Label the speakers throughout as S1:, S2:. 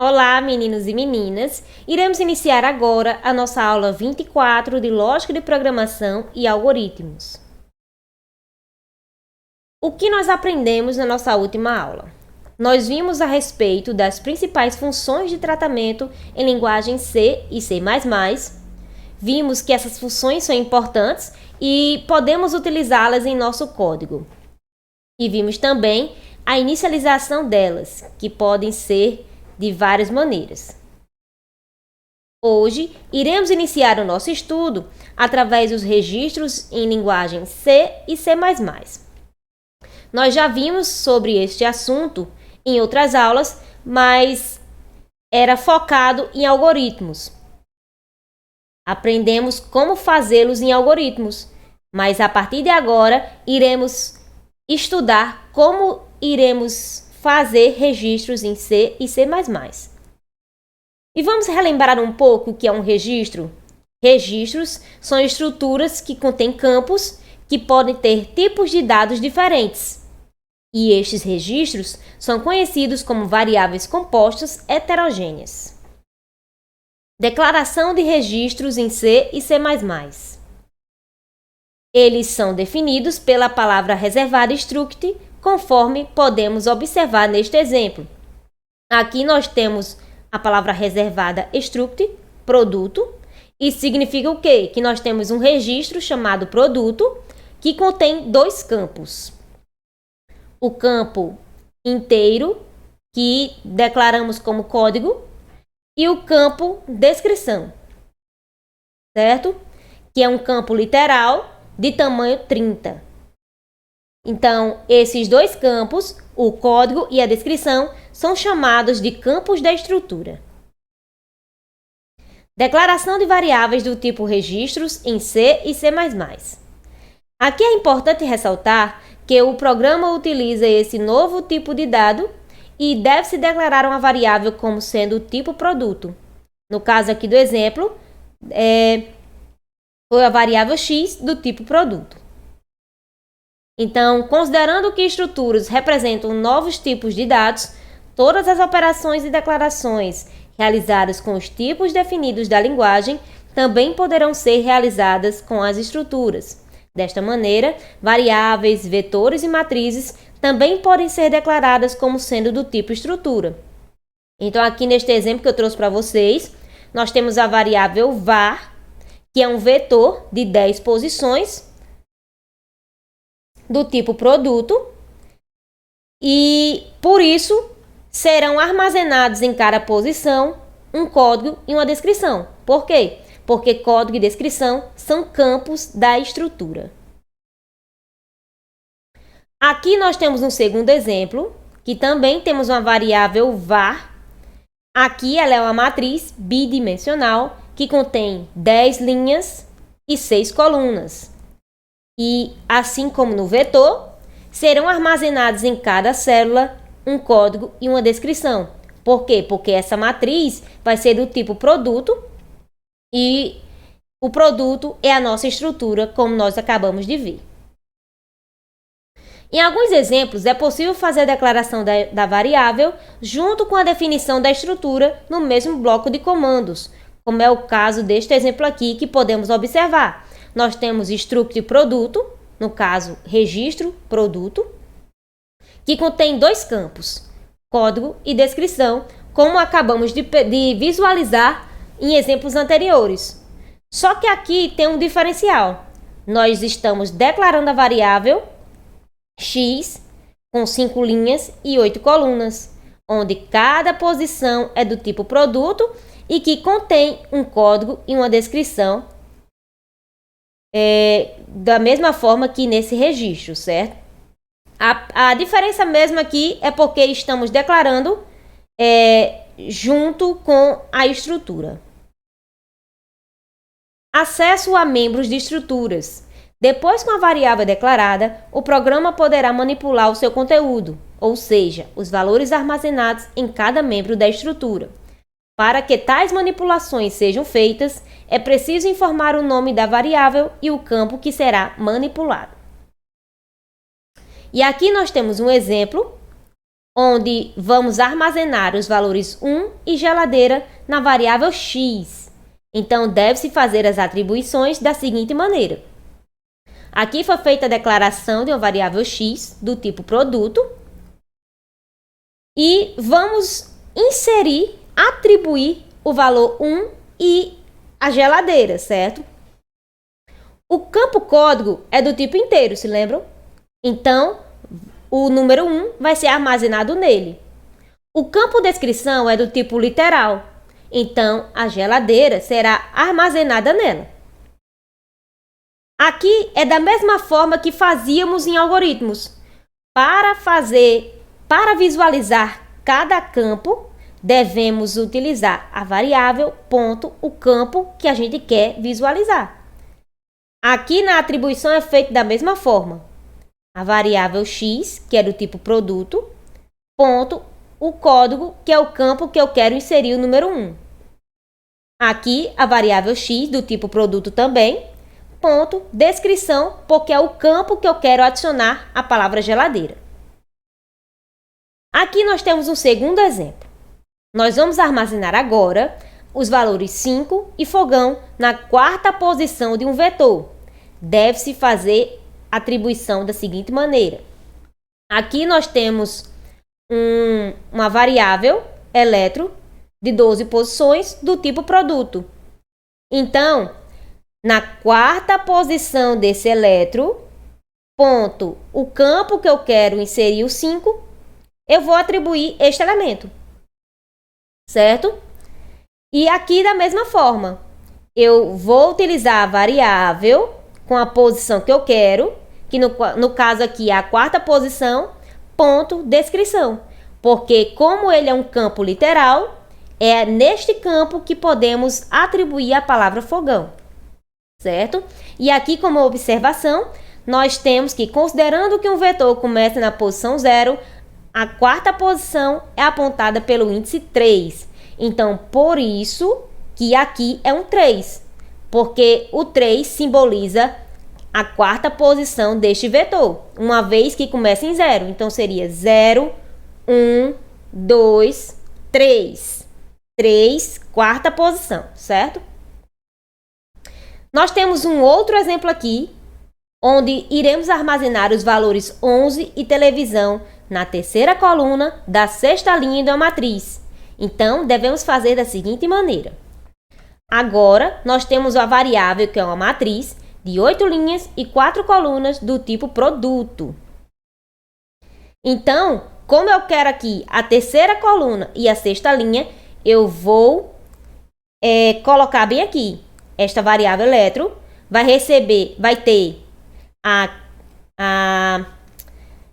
S1: Olá, meninos e meninas! Iremos iniciar agora a nossa aula 24 de Lógica de Programação e Algoritmos. O que nós aprendemos na nossa última aula? Nós vimos a respeito das principais funções de tratamento em linguagem C e C++. Vimos que essas funções são importantes e podemos utilizá-las em nosso código. E vimos também a inicialização delas, que podem ser de várias maneiras. Hoje, iremos iniciar o nosso estudo através dos registros em linguagem C e C++. Nós já vimos sobre este assunto em outras aulas, mas era focado em algoritmos. Aprendemos como fazê-los em algoritmos, mas a partir de agora iremos estudar como iremos fazer registros em C e C++. E vamos relembrar um pouco o que é um registro? Registros são estruturas que contêm campos que podem ter tipos de dados diferentes. E estes registros são conhecidos como variáveis compostas heterogêneas. Declaração de registros em C e C++. Eles são definidos pela palavra reservada struct, conforme podemos observar neste exemplo. Aqui nós temos a palavra reservada struct, produto, e significa o quê? Que nós temos um registro chamado produto, que contém dois campos. O campo inteiro, que declaramos como código, e o campo descrição, certo? Que é um campo literal de tamanho 30. Então, esses dois campos, o código e a descrição, são chamados de campos da estrutura. Declaração de variáveis do tipo registros em C e C++. Aqui é importante ressaltar que o programa utiliza esse novo tipo de dado e deve-se declarar uma variável como sendo o tipo produto. No caso aqui do exemplo, foi a variável x do tipo produto. Então, considerando que estruturas representam novos tipos de dados, todas as operações e declarações realizadas com os tipos definidos da linguagem também poderão ser realizadas com as estruturas. Desta maneira, variáveis, vetores e matrizes também podem ser declaradas como sendo do tipo estrutura. Então, aqui neste exemplo que eu trouxe para vocês, nós temos a variável var, que é um vetor de 10 posições, do tipo produto, e por isso serão armazenados em cada posição um código e uma descrição. Por quê? Porque código e descrição são campos da estrutura. Aqui nós temos um segundo exemplo, que também temos uma variável var. Aqui ela é uma matriz bidimensional que contém 10 linhas e 6 colunas. E, assim como no vetor, serão armazenados em cada célula um código e uma descrição. Por quê? Porque essa matriz vai ser do tipo produto e o produto é a nossa estrutura, como nós acabamos de ver. Em alguns exemplos, é possível fazer a declaração da variável junto com a definição da estrutura no mesmo bloco de comandos, como é o caso deste exemplo aqui que podemos observar. Nós temos struct produto, no caso, registro produto, que contém dois campos, código e descrição, como acabamos de visualizar em exemplos anteriores. Só que aqui tem um diferencial. Nós estamos declarando a variável x com 5 linhas e 8 colunas, onde cada posição é do tipo produto e que contém um código e uma descrição da mesma forma que nesse registro, certo? A diferença mesmo aqui é porque estamos declarando junto com a estrutura. Acesso a membros de estruturas. Depois que uma variável é declarada, o programa poderá manipular o seu conteúdo, ou seja, os valores armazenados em cada membro da estrutura. Para que tais manipulações sejam feitas, é preciso informar o nome da variável e o campo que será manipulado. E aqui nós temos um exemplo onde vamos armazenar os valores 1 e geladeira na variável x. Então, deve-se fazer as atribuições da seguinte maneira. Aqui foi feita a declaração de uma variável x do tipo produto e vamos inserir, atribuir o valor 1 e a geladeira, certo? O campo código é do tipo inteiro, se lembram? Então, o número 1 vai ser armazenado nele. O campo descrição é do tipo literal, então a geladeira será armazenada nela. Aqui é da mesma forma que fazíamos em algoritmos. Para visualizar cada campo, devemos utilizar a variável ponto, o campo que a gente quer visualizar. Aqui na atribuição é feito da mesma forma. A variável x, que é do tipo produto, ponto, o código, que é o campo que eu quero inserir o número 1. Aqui a variável x do tipo produto também, ponto, descrição, porque é o campo que eu quero adicionar a palavra geladeira. Aqui nós temos um segundo exemplo. Nós vamos armazenar agora os valores 5 e fogão na quarta posição de um vetor. Deve-se fazer atribuição da seguinte maneira. Aqui nós temos uma variável eletro de 12 posições do tipo produto. Então, na quarta posição desse eletro, ponto, o campo que eu quero inserir o 5, eu vou atribuir este elemento, certo? E aqui da mesma forma, eu vou utilizar a variável com a posição que eu quero, que no caso aqui é a quarta posição, ponto, descrição. Porque como ele é um campo literal, é neste campo que podemos atribuir a palavra fogão, certo? E aqui, como observação, nós temos que, considerando que um vetor começa na posição 0, a quarta posição é apontada pelo índice 3. Então, por isso que aqui é um 3, porque o 3 simboliza a quarta posição deste vetor, uma vez que começa em 0. Então, seria 0, 1, 2, 3. 3, quarta posição, certo? Nós temos um outro exemplo aqui, onde iremos armazenar os valores 11 e televisão na terceira coluna da sexta linha da matriz. Então, devemos fazer da seguinte maneira. Agora, nós temos a variável, que é uma matriz, de 8 linhas e 4 colunas do tipo produto. Então, como eu quero aqui a terceira coluna e a sexta linha, eu vou colocar bem aqui. Esta variável eletro vai ter a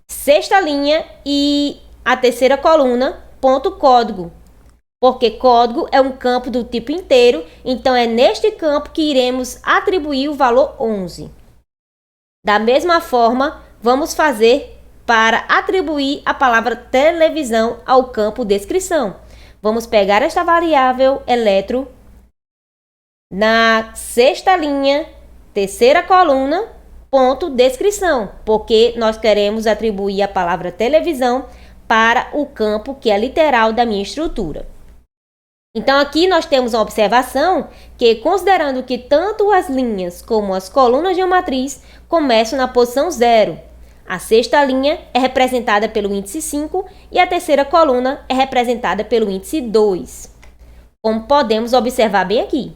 S1: sexta linha e a terceira coluna, ponto código. Porque código é um campo do tipo inteiro, então é neste campo que iremos atribuir o valor 11. Da mesma forma, vamos fazer para atribuir a palavra televisão ao campo descrição. Vamos pegar esta variável eletro na sexta linha, terceira coluna, ponto descrição, porque nós queremos atribuir a palavra televisão para o campo que é literal da minha estrutura. Então, aqui nós temos uma observação que, considerando que tanto as linhas como as colunas de uma matriz começam na posição 0, a sexta linha é representada pelo índice 5 e a terceira coluna é representada pelo índice 2. Como podemos observar bem aqui.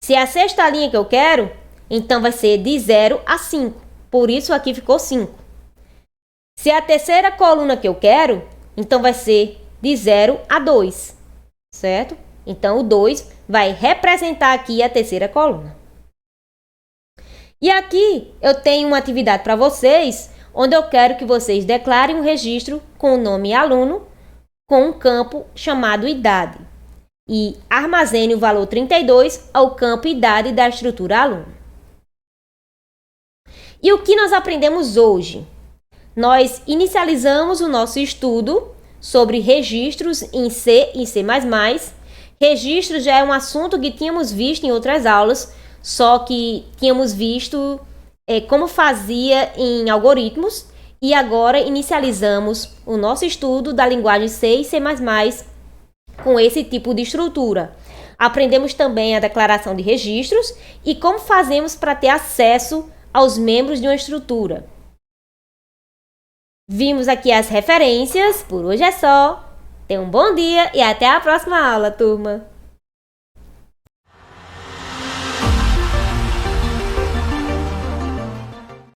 S1: Se a sexta linha que eu quero, então vai ser de 0 a 5. Por isso aqui ficou 5. Se a terceira coluna que eu quero, então vai ser de 0 a 2. Certo? Então, o 2 vai representar aqui a terceira coluna. E aqui eu tenho uma atividade para vocês, onde eu quero que vocês declarem um registro com o nome aluno, com um campo chamado idade. E armazene o valor 32 ao campo idade da estrutura aluno. E o que nós aprendemos hoje? Nós inicializamos o nosso estudo sobre registros em C e C++. Registros já é um assunto que tínhamos visto em outras aulas, só que tínhamos visto como fazia em algoritmos, E agora inicializamos o nosso estudo da linguagem C e C++ com esse tipo de estrutura. Aprendemos também a declaração de registros e como fazemos para ter acesso aos membros de uma estrutura. Vimos aqui as referências. Por hoje é só. Tenha um bom dia e até a próxima aula, turma!